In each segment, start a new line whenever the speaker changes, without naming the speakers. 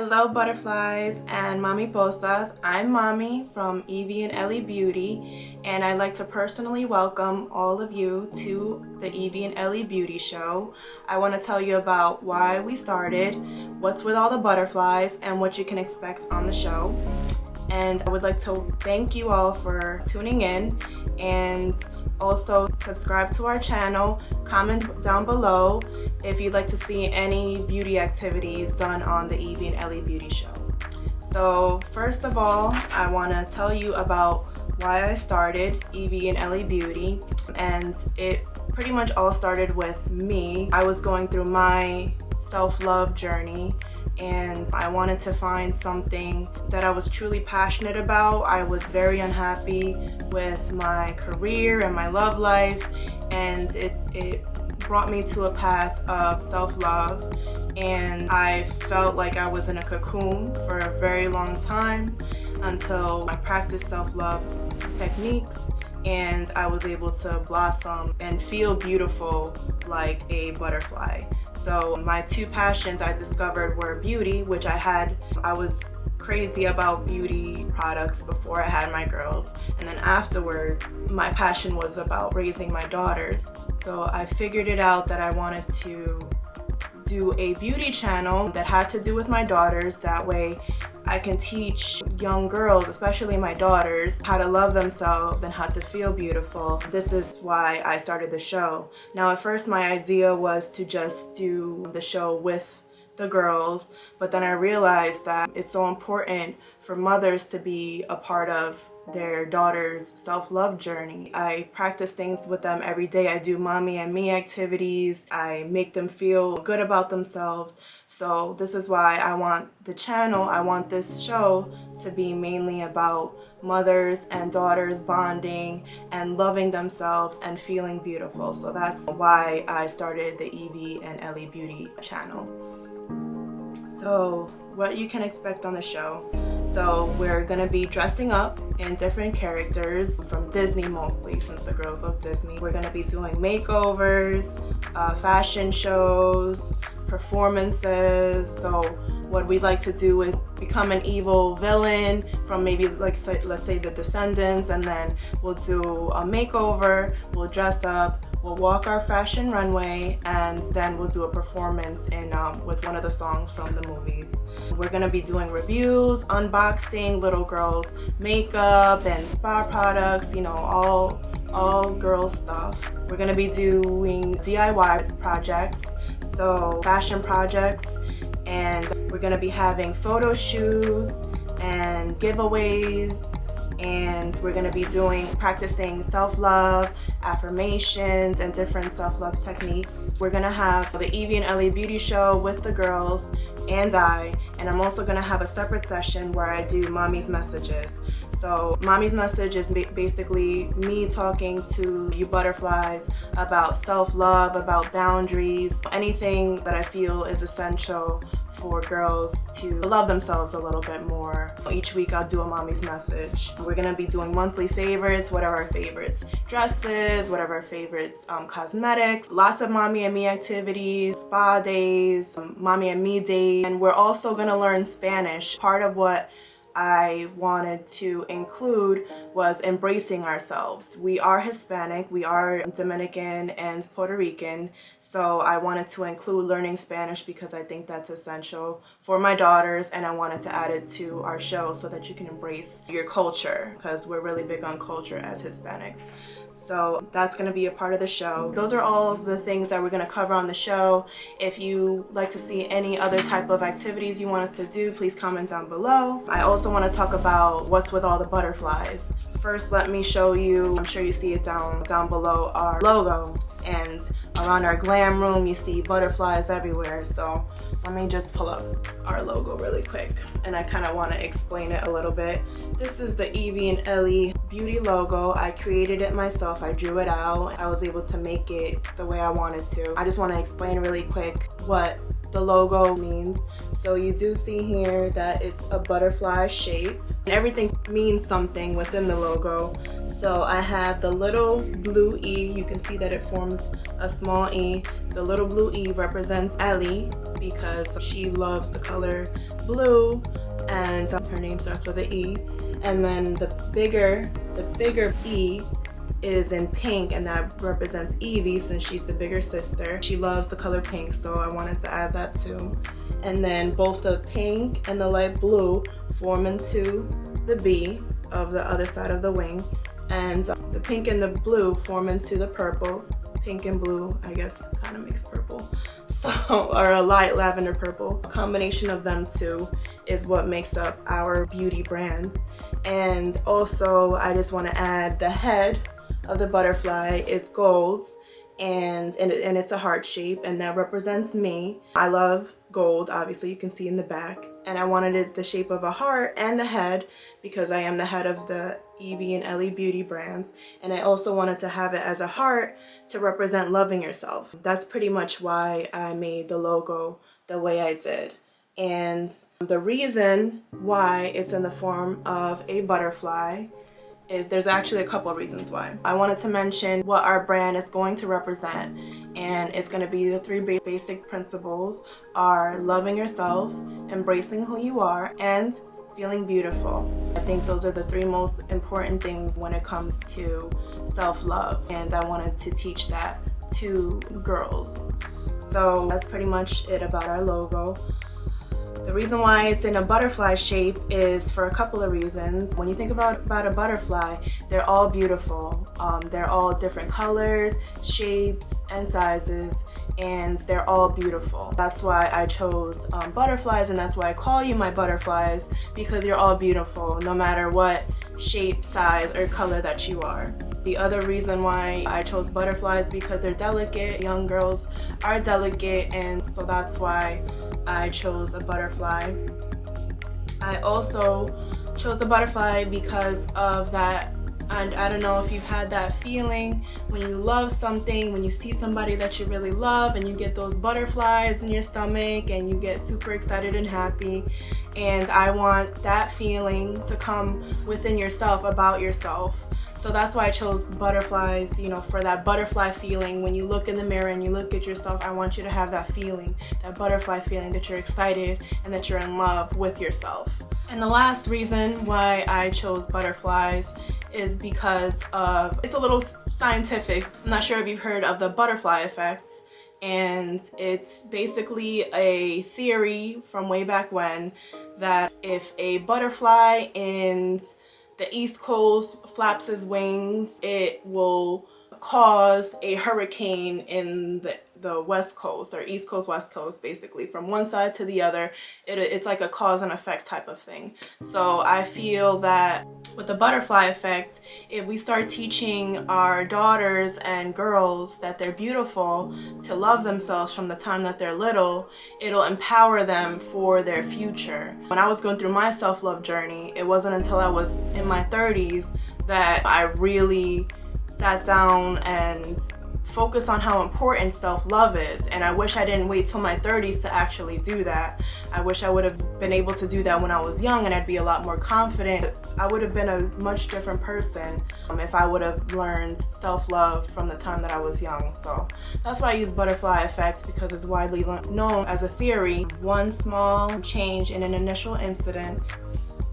Hello butterflies and mamiposas. I'm Mami from Evie and Ellie Beauty, and I'd like to personally welcome all of you to the Evie and Ellie Beauty show. I want to tell you about why we started, what's with all the butterflies, and what you can expect on the show. And I would like to thank you all for tuning in, and also subscribe to our channel, comment down below if you'd like to see any beauty activities done on the Evie and Ellie Beauty show. So first of all, I want to tell you about why I started Evie and Ellie Beauty, and it pretty much all started with me. I was going through my self-love journey, and I wanted to find something that I was truly passionate about. I was very unhappy with my career and my love life, and it brought me to a path of self-love, and I felt like I was in a cocoon for a very long time until I practiced self-love techniques and I was able to blossom and feel beautiful like a butterfly. So my two passions I discovered were beauty, which I was crazy about beauty products before I had my girls, and then afterwards my passion was about raising my daughters. So I figured it out that I wanted to do a beauty channel that had to do with my daughters. That way I can teach young girls, especially my daughters, how to love themselves and how to feel beautiful. This is why I started the show. Now at first my idea was to just do the show with the girls, but then I realized that it's so important for mothers to be a part of their daughter's self-love journey. I practice things with them every day. I do mommy and me activities. I make them feel good about themselves. So this is why I want this show to be mainly about mothers and daughters bonding and loving themselves and feeling beautiful. So that's why I started the Evie and Ellie Beauty channel. So what you can expect on the show. So we're gonna be dressing up in different characters from Disney mostly, since the girls love Disney. We're gonna be doing makeovers, fashion shows, performances. So what we'd like to do is become an evil villain from maybe let's say the Descendants, and then we'll do a makeover, we'll dress up, we'll walk our fashion runway, and then we'll do a performance with one of the songs from the movies. We're gonna be doing reviews, unboxing little girls' makeup and spa products, you know, all girls stuff. We're gonna be doing DIY projects, so fashion projects, and we're gonna be having photo shoots and giveaways, and we're gonna be practicing self-love, affirmations, and different self-love techniques. We're gonna have the Evie and Ellie Beauty show with the girls and I'm also gonna have a separate session where I do Mommy's Messages. So Mommy's Message is basically me talking to you butterflies about self-love, about boundaries, anything that I feel is essential for girls to love themselves a little bit more. Each week I'll do a Mommy's Message. We're gonna be doing monthly favorites, whatever our favorites, dresses, whatever our favorites, cosmetics, lots of mommy and me activities, spa days, mommy and me days, and we're also gonna learn Spanish. Part of what I wanted to include was embracing ourselves. We are Hispanic, we are Dominican and Puerto Rican, so I wanted to include learning Spanish because I think that's essential for my daughters, and I wanted to add it to our show so that you can embrace your culture, because we're really big on culture as Hispanics. So that's going to be a part of the show. Those are all the things that we're going to cover on the show. If you like to see any other type of activities you want us to do, please comment down below. I also want to talk about what's with all the butterflies. First, let me show you, I'm sure you see it down below, our logo. And around our glam room you see butterflies everywhere, so let me just pull up our logo really quick, and I kind of want to explain it a little bit. This is the Evie and Ellie Beauty logo. I created it myself, I drew it out, I was able to make it the way I wanted to. I just want to explain really quick what the logo means. So you do see here that it's a butterfly shape. Everything means something within the logo. So I have the little blue E. You can see that it forms a small E. The little blue E represents Ellie because she loves the color blue, and her name starts with an E. And then the bigger E is in pink, and that represents Evie since she's the bigger sister. She loves the color pink, so I wanted to add that too. And then both the pink and the light blue form into the B of the other side of the wing, and the pink and the blue form into the purple. Pink and blue, I guess, kind of makes purple, so, or a light lavender purple. A combination of them two is what makes up our beauty brands. And also, I just want to add the head of the butterfly is gold, and it's a heart shape, and that represents me. I love gold, obviously you can see in the back, and I wanted it the shape of a heart and the head because I am the head of the Evie and Ellie Beauty brands, and I also wanted to have it as a heart to represent loving yourself. That's pretty much why I made the logo the way I did. And the reason why it's in the form of a butterfly is there's actually a couple of reasons why. I wanted to mention what our brand is going to represent, and it's going to be the three basic principles are loving yourself, embracing who you are, and feeling beautiful. I think those are the three most important things when it comes to self-love, and I wanted to teach that to girls. So that's pretty much it about our logo. The reason why it's in a butterfly shape is for a couple of reasons. When you think about a butterfly, they're all beautiful. They're all different colors, shapes, and sizes, and they're all beautiful. That's why I chose butterflies, and that's why I call you my butterflies, because you're all beautiful, no matter what shape, size, or color that you are. The other reason why I chose butterflies because they're delicate. Young girls are delicate, and so that's why I chose a butterfly. I also chose the butterfly because of that, and I don't know if you've had that feeling when you love something, when you see somebody that you really love and you get those butterflies in your stomach and you get super excited and happy. And I want that feeling to come within yourself about yourself. So that's why I chose butterflies, you know, for that butterfly feeling. When you look in the mirror and you look at yourself, I want you to have that feeling, that butterfly feeling, that you're excited and that you're in love with yourself. And the last reason why I chose butterflies is because of, it's a little scientific. I'm not sure if you've heard of the butterfly effect. And it's basically a theory from way back when that if a butterfly in the East Coast flaps his wings, it will cause a hurricane in the West Coast, or East Coast, West Coast, basically. From one side to the other, it's like a cause and effect type of thing. So I feel that with the butterfly effect, if we start teaching our daughters and girls that they're beautiful, to love themselves from the time that they're little, it'll empower them for their future. When I was going through my self-love journey, it wasn't until I was in my 30s that I really sat down and focused on how important self-love is. And I wish I didn't wait till my 30s to actually do that. I wish I would have been able to do that when I was young, and I'd be a lot more confident. I would have been a much different person if I would have learned self-love from the time that I was young. So that's why I use butterfly effect, because it's widely known as a theory. One small change in an initial incident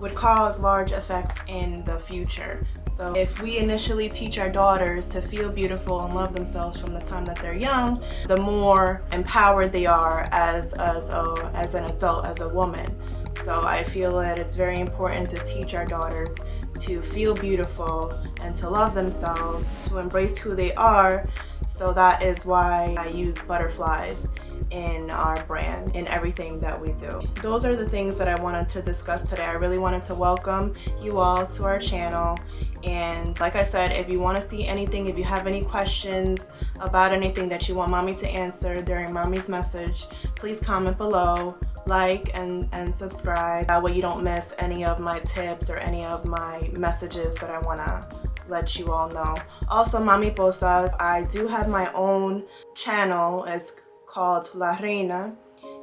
would cause large effects in the future. So if we initially teach our daughters to feel beautiful and love themselves from the time that they're young, the more empowered they are as an adult, as a woman. So I feel that it's very important to teach our daughters to feel beautiful and to love themselves, to embrace who they are. So that is why I use butterflies in our brand, in everything that we do. Those are the things that I wanted to discuss today. I really wanted to welcome you all to our channel. And like I said, if you want to see anything, if you have any questions about anything that you want mommy to answer during mommy's message, please comment below, like and subscribe. That way you don't miss any of my tips or any of my messages that I want to let you all know. Also, Mamiposas, I do have my own channel. It's called La Reina,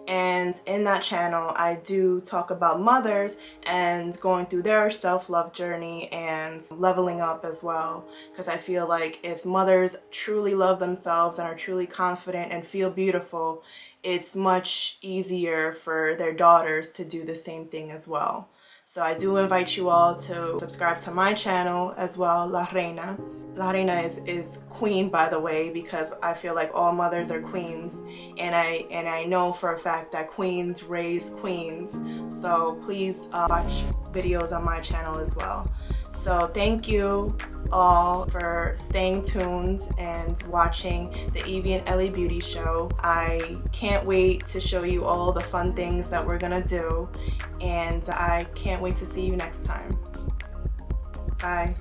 And in that channel, I do talk about mothers and going through their self-love journey and leveling up as well. Because I feel like if mothers truly love themselves and are truly confident and feel beautiful, it's much easier for their daughters to do the same thing as well. So I do invite you all to subscribe to my channel as well, La Reina. La Reina is queen, by the way, because I feel like all mothers are queens, and I know for a fact that queens raise queens. So please watch videos on my channel as well. So thank you all for staying tuned and watching the Evie and Ellie Beauty show. I can't wait to show you all the fun things that we're gonna do, and I can't wait to see you next time. Bye.